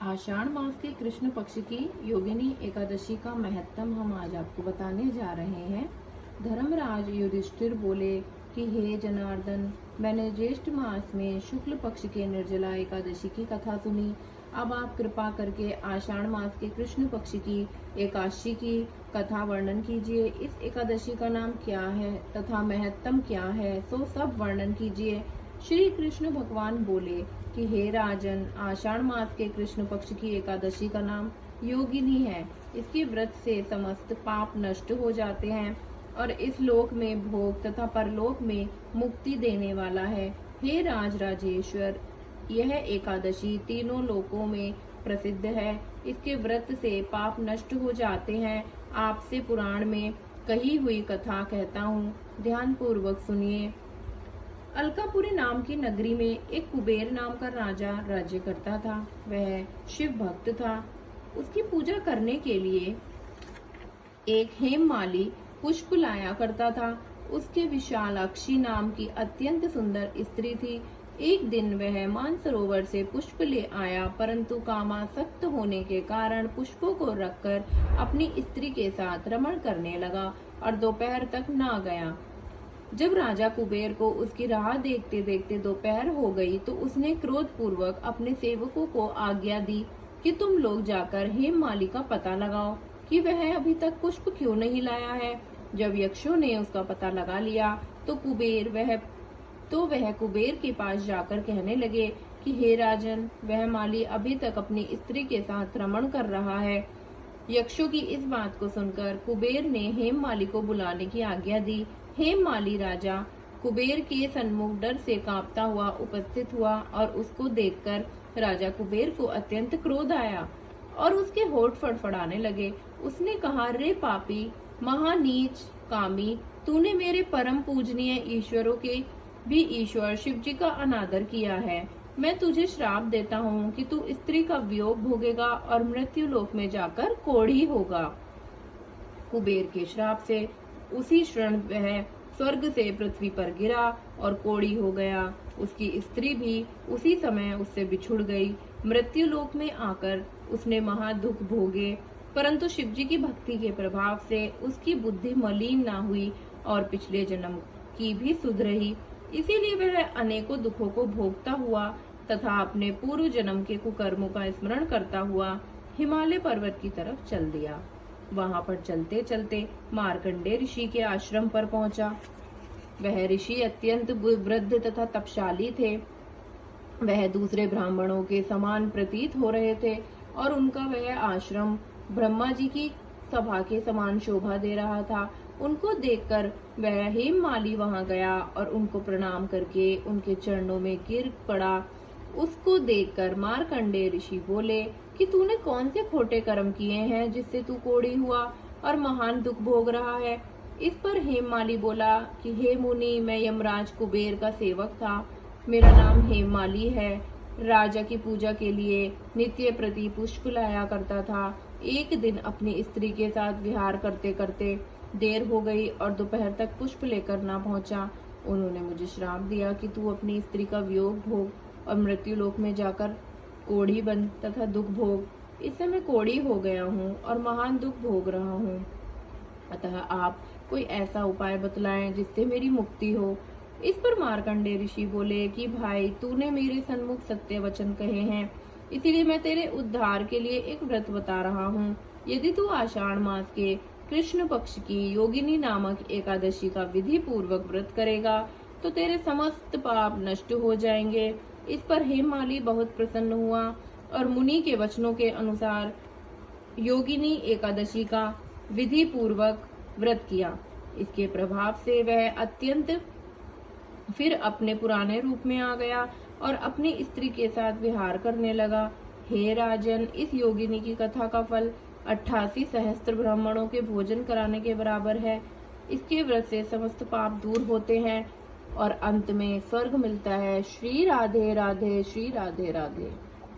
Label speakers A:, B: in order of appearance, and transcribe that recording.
A: आषाढ़ मास के कृष्ण पक्ष की योगिनी एकादशी का महत्तम हम आज आपको बताने जा रहे हैं। धर्मराज युधिष्ठिर बोले कि हे जनार्दन, मैंने ज्येष्ठ मास में शुक्ल पक्ष के निर्जला एकादशी की कथा सुनी। अब आप कृपा करके आषाढ़ मास के कृष्ण पक्ष की एकादशी की कथा वर्णन कीजिए। इस एकादशी का नाम क्या है तथा महत्तम क्या है, सो सब वर्णन कीजिए। श्री कृष्ण भगवान बोले कि हे राजन, आषाढ़ मास के कृष्ण पक्ष की एकादशी का नाम योगिनी है। इसके व्रत से समस्त पाप नष्ट हो जाते हैं और इस लोक में भोग तथा परलोक में मुक्ति देने वाला है। हे राजेश्वर, यह एकादशी तीनों लोकों में प्रसिद्ध है। इसके व्रत से पाप नष्ट हो जाते हैं। आपसे पुराण में कही हुई कथा कहता हूँ, ध्यान पूर्वक सुनिए। अलकापुरी नाम की नगरी में एक कुबेर नाम का राजा राज्य करता था। वह शिव भक्त था। उसकी पूजा करने के लिए एक हेममाली पुष्प लाया करता था। उसके विशालाक्षी नाम की अत्यंत सुंदर स्त्री थी। एक दिन वह मानसरोवर से पुष्प ले आया, परंतु कामासक्त होने के कारण पुष्पों को रखकर अपनी स्त्री के साथ रमण करने लगा और दोपहर तक ना गया। जब राजा कुबेर को उसकी राह देखते देखते दोपहर हो गई, तो उसने क्रोध पूर्वक अपने सेवकों को आज्ञा दी कि तुम लोग जाकर हेममाली का पता लगाओ कि वह अभी तक पुष्प क्यों नहीं लाया है। जब यक्षों ने उसका पता लगा लिया तो वह कुबेर के पास जाकर कहने लगे कि हे राजन, वह माली अभी तक अपनी स्त्री के साथ रमण कर रहा है। यक्षों की इस बात को सुनकर कुबेर ने हेममाली को बुलाने की आज्ञा दी। हेममाली राजा कुबेर के सन्मुख डर से कांपता हुआ उपस्थित हुआ और उसको देखकर राजा कुबेर को अत्यंत क्रोध आया और उसके होठ फड़फड़ाने लगे। उसने कहा, रे पापी, महानीच कामी, तूने मेरे परम पूजनीय ईश्वरों के भी ईश्वर शिव जी का अनादर किया है। मैं तुझे श्राप देता हूँ कि तू स्त्री का वियोग भोगेगा और मृत्यु लोक में जाकर कोढ़ी होगा। कुबेर के श्राप से उसी क्षण वह स्वर्ग से पृथ्वी पर गिरा और कोढ़ी हो गया। उसकी स्त्री भी उसी समय उससे बिछुड़ गई। मृत्यु लोक में आकर उसने महा दुख भोगे, परंतु शिव जी की भक्ति के प्रभाव से उसकी बुद्धि मलिन ना हुई और पिछले जन्म की भी सुध रही। इसीलिए वह अनेकों दुखों को भोगता हुआ तथा अपने पूर्व जन्म के कुकर्मों का स्मरण करता हुआ हिमालय पर्वत की तरफ चल दिया। वहां पर चलते चलते मार्कंडेय ऋषि के आश्रम पर पहुंचा। वह ऋषि अत्यंत वृद्ध तथा तपशाली थे। वह दूसरे ब्राह्मणों के समान प्रतीत हो रहे थे और उनका वह आश्रम ब्रह्मा जी की सभा के समान शोभा दे रहा था। उनको देखकर वह हेममाली वहां गया और उनको प्रणाम करके उनके चरणों में गिर पड़ा। उसको देखकर मार्कंडेय ऋषि बोले कि तूने कौन से खोटे कर्म किए हैं जिससे तू कोढ़ी हुआ और महान दुख भोग रहा है। इस पर हेममाली बोला कि हे मुनि, मैं यमराज कुबेर का सेवक था। मेरा नाम हेममाली है। राजा की पूजा के लिए नित्य प्रति पुष्प लाया करता था। एक दिन अपनी स्त्री के साथ विहार करते करते देर हो गई और दोपहर तक पुष्प लेकर ना पहुंचा। उन्होंने मुझे श्राप दिया कि तू अपनी स्त्री का वियोग भोग और मृत्यु लोक में जाकर कोढ़ी बन तथा दुख भोग। इससे मैं कोढ़ी हो गया हूँ और महान दुख भोग रहा हूँ। अतः आप कोई ऐसा उपाय बतलाएं जिससे मेरी मुक्ति हो। इस पर मार्कंडेय ऋषि बोले कि भाई, तूने मेरे सन्मुख सत्य वचन कहे हैं, इसीलिए मैं तेरे उद्धार के लिए एक व्रत बता रहा हूँ। यदि तू आषाढ़ मास के कृष्ण पक्ष की योगिनी नामक एकादशी का विधि पूर्वक व्रत करेगा तो तेरे समस्त पाप नष्ट हो जाएंगे। इस पर हेममाली बहुत प्रसन्न हुआ और मुनि के वचनों के अनुसार योगिनी एकादशी का विधि पूर्वक व्रत किया। इसके प्रभाव से वह अत्यंत फिर अपने पुराने रूप में आ गया और अपनी स्त्री के साथ विहार करने लगा। हे राजन, इस योगिनी की कथा का फल 88 सहस्त्र ब्राह्मणों के भोजन कराने के बराबर है। इसके व्रत से समस्त पाप दूर होते हैं और अंत में स्वर्ग मिलता है। श्री राधे राधे, श्री राधे राधे।